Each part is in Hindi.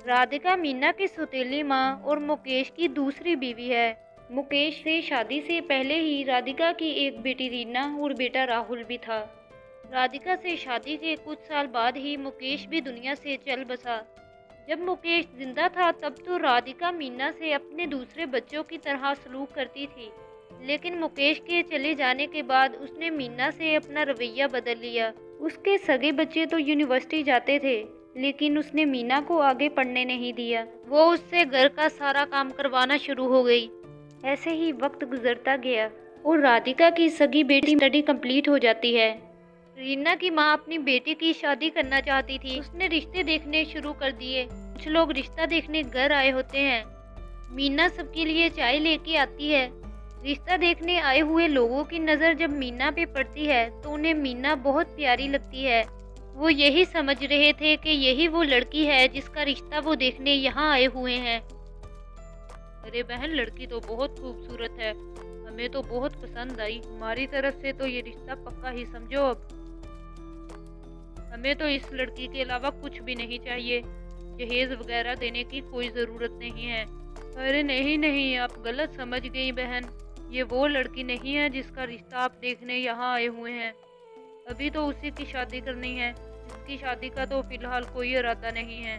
राधिका मीना की सौतेली माँ और मुकेश की दूसरी बीवी है। मुकेश से शादी से पहले ही राधिका की एक बेटी रीना और बेटा राहुल भी था। राधिका से शादी के कुछ साल बाद ही मुकेश भी दुनिया से चल बसा। जब मुकेश जिंदा था तब तो राधिका मीना से अपने दूसरे बच्चों की तरह सलूक करती थी, लेकिन मुकेश के चले जाने के बाद उसने मीना से अपना रवैया बदल लिया। उसके सगे बच्चे तो यूनिवर्सिटी जाते थे, लेकिन उसने मीना को आगे पढ़ने नहीं दिया। वो उससे घर का सारा काम करवाना शुरू हो गई। ऐसे ही वक्त गुजरता गया और राधिका की सगी बेटी स्टडी कंप्लीट हो जाती है। रीना की माँ अपनी बेटी की शादी करना चाहती थी। उसने रिश्ते देखने शुरू कर दिए। कुछ लोग रिश्ता देखने घर आए होते हैं। मीना सबके लिए चाय लेके आती है। रिश्ता देखने आए हुए लोगों की नज़र जब मीना पे पड़ती है तो उन्हें मीना बहुत प्यारी लगती है। वो यही समझ रहे थे कि यही वो लड़की है जिसका रिश्ता वो देखने यहाँ आए हुए हैं। अरे बहन, लड़की तो बहुत खूबसूरत है, हमें तो बहुत पसंद आई। हमारी तरफ से तो ये रिश्ता पक्का ही समझो। अब हमें तो इस लड़की के अलावा कुछ भी नहीं चाहिए। जहेज वगैरह देने की कोई ज़रूरत नहीं है। अरे नहीं नहीं, आप गलत समझ गई बहन। ये वो लड़की नहीं है जिसका रिश्ता आप देखने यहाँ आए हुए हैं। अभी तो उसी की शादी करनी है। इसकी शादी का तो फिलहाल कोई इरादा नहीं है।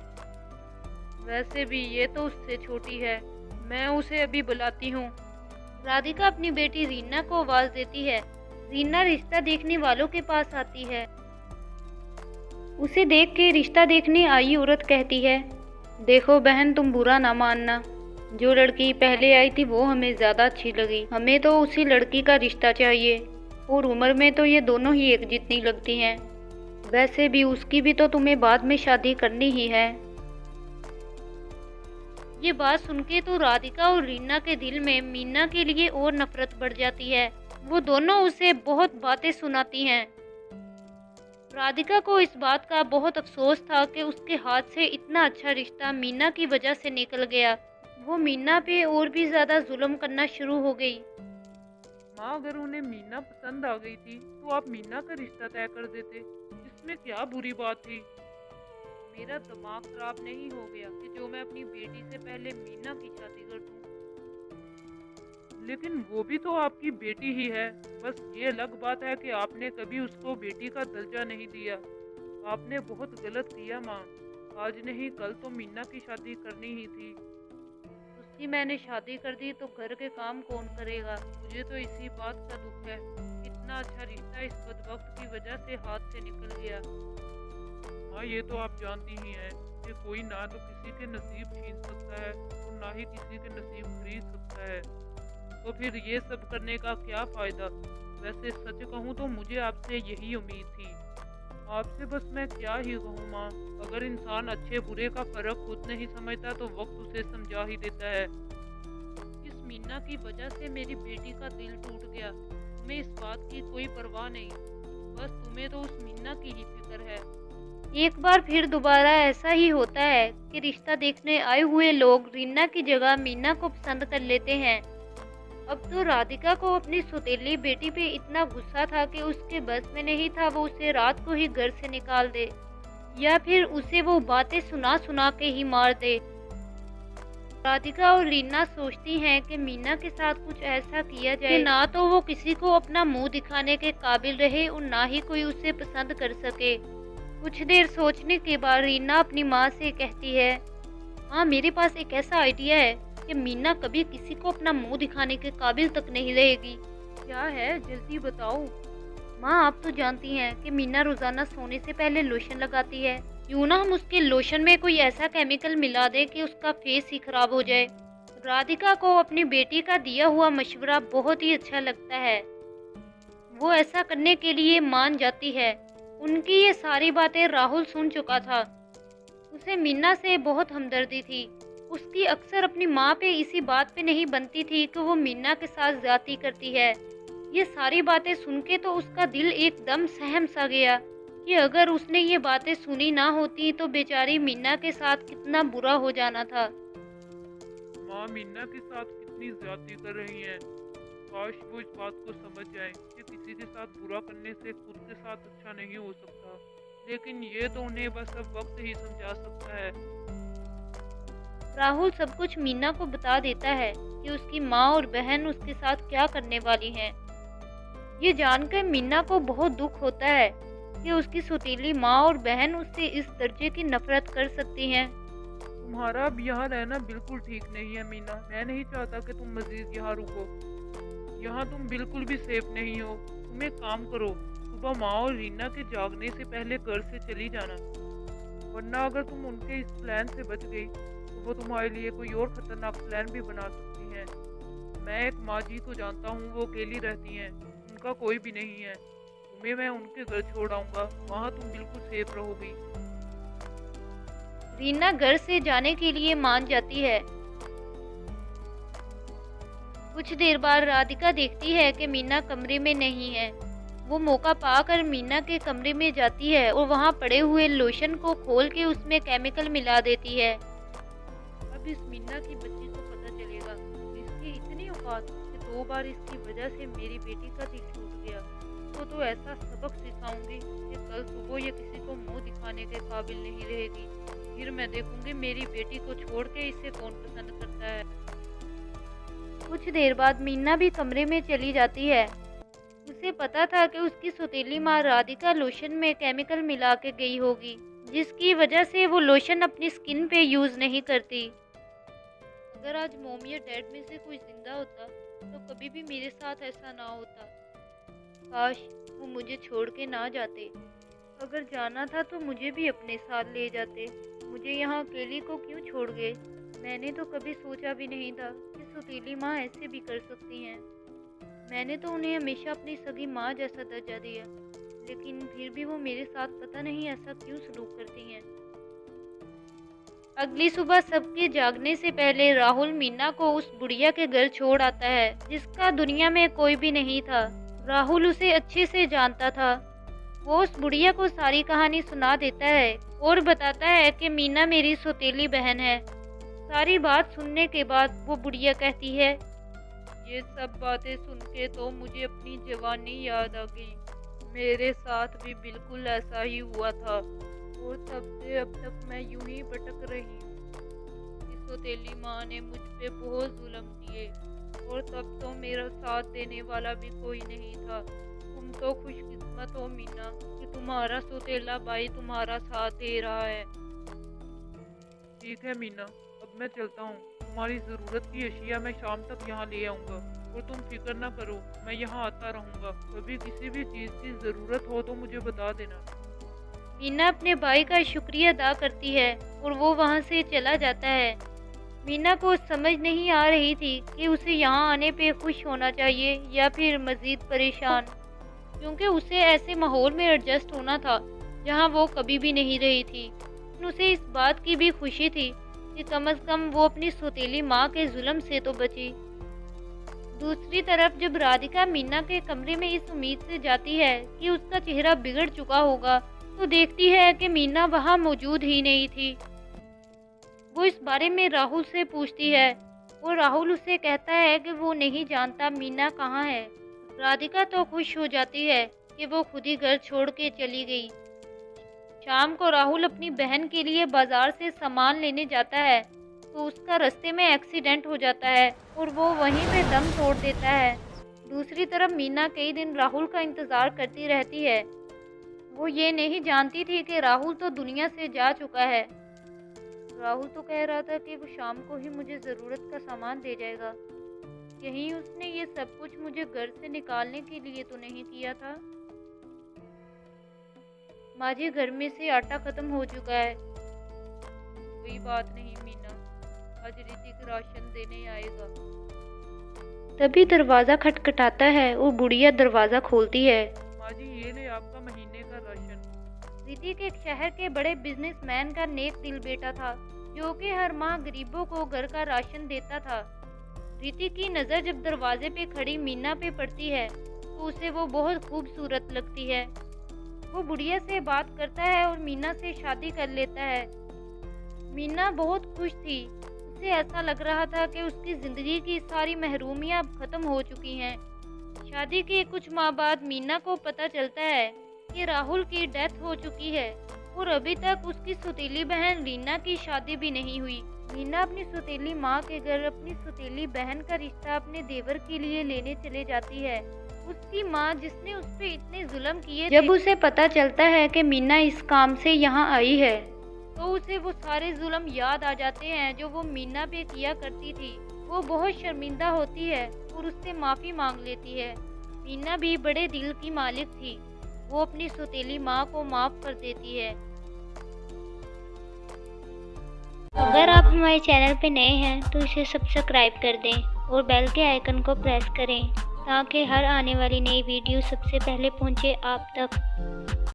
वैसे भी ये तो उससे छोटी है, मैं उसे अभी बुलाती हूँ। राधिका अपनी बेटी रीना को आवाज़ देती है। रीना रिश्ता देखने वालों के पास आती है। उसे देख के रिश्ता देखने आई औरत कहती है, देखो बहन, तुम बुरा ना मानना। जो लड़की पहले आई थी वो हमें ज़्यादा अच्छी लगी। हमें तो उसी लड़की का रिश्ता चाहिए, और उम्र में तो ये दोनों ही एक जितनी लगती हैं। वैसे भी उसकी भी तो तुम्हें बाद में शादी करनी ही है। ये बात सुन के तो राधिका और रीना के दिल में मीना के लिए और नफरत बढ़ जाती है। वो दोनों उसे बहुत बातें सुनाती हैं। राधिका को इस बात का बहुत अफसोस था कि उसके हाथ से इतना अच्छा रिश्ता मीना की वजह से निकल गया। वो मीना पे और भी ज्यादा जुल्म करना शुरू हो गई। माँ, अगर उन्हें मीना पसंद आ गई थी तो आप मीना का रिश्ता तय कर देते। इसमें क्या बुरी बात थी? मेरा दिमाग खराब नहीं हो गया कि जो मैं अपनी बेटी से पहले मीना की शादी कर दूं। लेकिन वो भी तो आपकी बेटी ही है। बस ये अलग बात है कि आपने कभी उसको बेटी का दर्जा नहीं दिया। आपने बहुत गलत किया माँ। आज नहीं कल तो मीना की शादी करनी ही थी। उसकी मैंने शादी कर दी तो घर के काम कौन करेगा? मुझे तो इसी बात का दुख है। इतना अच्छा रिश्ता इस बदबख्त की वजह से हाथ से निकल गया। हाँ, ये तो आप जानती ही हैं कि कोई ना तो किसी के नसीब छीन सकता है और ना ही किसी के नसीब खरीद सकता है। तो फिर ये सब करने का क्या फ़ायदा? वैसे सच कहूँ तो मुझे आपसे यही उम्मीद थी। आपसे बस मैं क्या ही कहूँ माँ। अगर इंसान अच्छे बुरे का फ़र्क खुद नहीं समझता तो वक्त उसे समझा ही देता है। इस मीना की वजह से मेरी बेटी का दिल टूट गया। तुम्हें इस बात की कोई परवाह नहीं, बस तुम्हें तो उस मीना की ही फिक्र है। एक बार फिर दोबारा ऐसा ही होता है कि रिश्ता देखने आए हुए लोग रीना की जगह मीना को पसंद कर लेते हैं। अब तो राधिका को अपनी सौतेली बेटी पे इतना गुस्सा था कि उसके बस में नहीं था वो उसे रात को ही घर से निकाल दे, या फिर उसे वो बातें सुना सुना के ही मार दे। राधिका और रीना सोचती हैं कि मीना के साथ कुछ ऐसा किया जाए कि ना तो वो किसी को अपना मुंह दिखाने के काबिल रहे और ना ही कोई उसे पसंद कर सके। कुछ देर सोचने के बाद रीना अपनी माँ से कहती है, हाँ, मेरे पास एक ऐसा आइडिया है कि मीना कभी किसी को अपना मुंह दिखाने के काबिल तक नहीं रहेगी। क्या है, जल्दी बताओ। माँ, आप तो जानती हैं कि मीना रोजाना सोने से पहले लोशन लगाती है। क्यों ना हम उसके लोशन में कोई ऐसा केमिकल मिला दे कि उसका फेस ही खराब हो जाए। राधिका को अपनी बेटी का दिया हुआ मशवरा बहुत ही अच्छा लगता है। वो ऐसा करने के लिए मान जाती है। उनकी ये सारी बातें राहुल सुन चुका था। उसे मीना से बहुत हमदर्दी थी। उसकी अक्सर अपनी माँ पे इसी बात पे नहीं बनती थी कि वो मीना के साथ ज्यादती करती है। ये सारी बातें सुन के तो उसका दिल एकदम सहम सा गया कि अगर उसने ये बातें सुनी ना होती तो बेचारी मीना के साथ कितना बुरा हो जाना था। माँ मीना के साथ कितनी ज्यादती कर रही हैं। काश वो इस बात को समझ जाए कि किसी के साथ बुरा करने से खुद के साथ अच्छा नहीं हो सकता। लेकिन ये तो उन्हें बस अब वक्त ही समझा सकता है। राहुल सब कुछ मीना को बता देता है कि उसकी माँ और बहन उसके साथ क्या करने वाली हैं। ये जानकर मीना को बहुत दुख होता है कि उसकी सौतेली माँ और बहन उससे इस दर्जे की नफरत कर सकती हैं। तुम्हारा अब यहाँ रहना बिल्कुल ठीक नहीं है मीना। मैं नहीं चाहता कि तुम मजीद यहाँ रुको। यहाँ तुम बिल्कुल भी सेफ नहीं हो। तुम एक काम करो, सुबह माँ और रीना के जागने से पहले घर से चली जाना, वरना अगर तुम उनके इस प्लान से बच गई तो वो तुम्हारे लिए कोई और खतरनाक प्लान भी बना सकती हैं। मैं एक माँ जी को जानता हूँ, वो अकेली रहती हैं, उनका कोई भी नहीं है। तुम्हें मैं उनके घर छोड़ आऊँगा, वहाँ तुम बिल्कुल सेफ रहोगी। रीना घर से जाने के लिए मान जाती है। कुछ देर बाद राधिका देखती है कि मीना कमरे में नहीं है। वो मौका पाकर मीना के कमरे में जाती है और वहाँ पड़े हुए लोशन को खोल के उसमें केमिकल मिला देती है। अब इस मीना की बच्ची को पता चलेगा, इसकी इतनी औकात कि 2 बार इसकी वजह से मेरी बेटी का दिल टूट गया। तो ऐसा सबक सिखाऊंगी कि कल सुबह ये किसी को मुंह दिखाने के काबिल नहीं रहेगी। फिर मैं देखूंगी मेरी बेटी को छोड़ के इसे कौन पसंद करता है। कुछ देर बाद मीना भी कमरे में चली जाती है। उसे पता था कि उसकी सौतेली माँ राधिका लोशन में केमिकल मिला के गई होगी, जिसकी वजह से वो लोशन अपनी स्किन पे यूज नहीं करती। अगर आज मॉम या डैड में से कोई जिंदा होता तो कभी भी मेरे साथ ऐसा ना होता। काश वो मुझे छोड़ के ना जाते। अगर जाना था तो मुझे भी अपने साथ ले जाते। मुझे यहाँ अकेली को क्यों छोड़ गए? मैंने तो कभी सोचा भी नहीं था कि सौतेली माँ ऐसे भी कर सकती हैं। मैंने तो उन्हें हमेशा अपनी सगी माँ जैसा दर्जा दिया, लेकिन फिर भी वो मेरे साथ पता नहीं ऐसा क्यों सलूक करती हैं। अगली सुबह सबके जागने से पहले राहुल मीना को उस बुढ़िया के घर छोड़ आता है, जिसका दुनिया में कोई भी नहीं था। राहुल उसे अच्छे से जानता था। वो उस बुढ़िया को सारी कहानी सुना देता है और बताता है कि मीना मेरी सौतेली बहन है। सारी बात सुनने के बाद वो बुढ़िया कहती है, ये सब बातें सुन के तो मुझे अपनी जवानी याद आ गई। मेरे साथ भी बिल्कुल ऐसा ही हुआ था और तब से अब तक मैं यूं ही भटक रही हूँ। इस सौतेली माँ ने मुझ पे बहुत जुल्म किए और तब तो मेरा साथ देने वाला भी कोई नहीं था। तुम तो खुशकिस्मत हो मीना कि तुम्हारा सौतेला भाई तुम्हारा साथ दे रहा है। ठीक है मीना, अब मैं चलता हूँ। तुम्हारी ज़रूरत की अशिया मैं शाम तक यहाँ ले आऊँगा और तुम फिक्र ना करो, मैं यहाँ आता रहूँगा। कभी किसी भी चीज़ की ज़रूरत हो तो मुझे बता देना। मीना अपने भाई का शुक्रिया अदा करती है और वो वहाँ से चला जाता है। मीना को समझ नहीं आ रही थी कि उसे यहाँ आने पे खुश होना चाहिए या फिर मज़ीद परेशान, क्योंकि उसे ऐसे माहौल में एडजस्ट होना था जहाँ वो कभी भी नहीं रही थी। उसे इस बात की भी खुशी थी कि कम से कम वो अपनी सौतेली माँ के जुल्म से तो बची। दूसरी तरफ जब राधिका मीना के कमरे में इस उम्मीद से जाती है कि उसका चेहरा बिगड़ चुका होगा, तो देखती है कि मीना वहाँ मौजूद ही नहीं थी। वो इस बारे में राहुल से पूछती है और राहुल उसे कहता है कि वो नहीं जानता मीना कहाँ है। राधिका तो खुश हो जाती है कि वो खुद ही घर छोड़ के चली गई। शाम को राहुल अपनी बहन के लिए बाजार से सामान लेने जाता है तो उसका रास्ते में एक्सीडेंट हो जाता है और वो वहीं पे दम तोड़ देता है। दूसरी तरफ मीना कई दिन राहुल का इंतज़ार करती रहती है। वो ये नहीं जानती थी कि राहुल तो दुनिया से जा चुका है। राहुल तो कह रहा था कि वो शाम को ही मुझे ज़रूरत का सामान दे जाएगा। कहीं उसने ये सब कुछ मुझे घर से निकालने के लिए तो नहीं किया था। माझे घर में से आटा खत्म हो चुका है। कोई बात नहीं मीना, आज ऋतिक राशन देने आएगा। तभी दरवाज़ा खटखटाता है और बुढ़िया दरवाज़ा खोलती है। माँ जी, ये ले आपका महीने का राशन। ऋतिक एक शहर के बड़े बिजनेसमैन का नेक दिल बेटा था, जो कि हर माह गरीबों को घर का राशन देता था। ऋतिक की नज़र जब दरवाजे पे खड़ी मीना पे पड़ती है तो उसे वो बहुत खूबसूरत लगती है। वो बुढ़िया से बात करता है और मीना से शादी कर लेता है। मीना बहुत खुश थी। उसे ऐसा लग रहा था कि उसकी ज़िंदगी की सारी महरूमियाँ अब ख़त्म हो चुकी हैं। शादी के कुछ माह बाद मीना को पता चलता है कि राहुल की डेथ हो चुकी है और अभी तक उसकी सौतेली बहन रीना की शादी भी नहीं हुई। मीना अपनी सौतेली माँ के घर अपनी सौतेली बहन का रिश्ता अपने देवर के लिए लेने चले जाती है। उसकी माँ जिसने उस पे इतने जुल्म किए, जब उसे पता चलता है कि मीना इस काम से यहाँ आई है तो उसे वो सारे जुल्म याद आ जाते हैं जो वो मीना पे किया करती थी। वो बहुत शर्मिंदा होती है और उससे माफ़ी मांग लेती है। मीना भी बड़े दिल की मालिक थी, वो अपनी सौतेली माँ को माफ़ कर देती है। अगर आप हमारे चैनल पे नए हैं तो इसे सब्सक्राइब कर दें और बेल के आइकन को प्रेस करें ताकि हर आने वाली नई वीडियो सबसे पहले पहुंचे आप तक।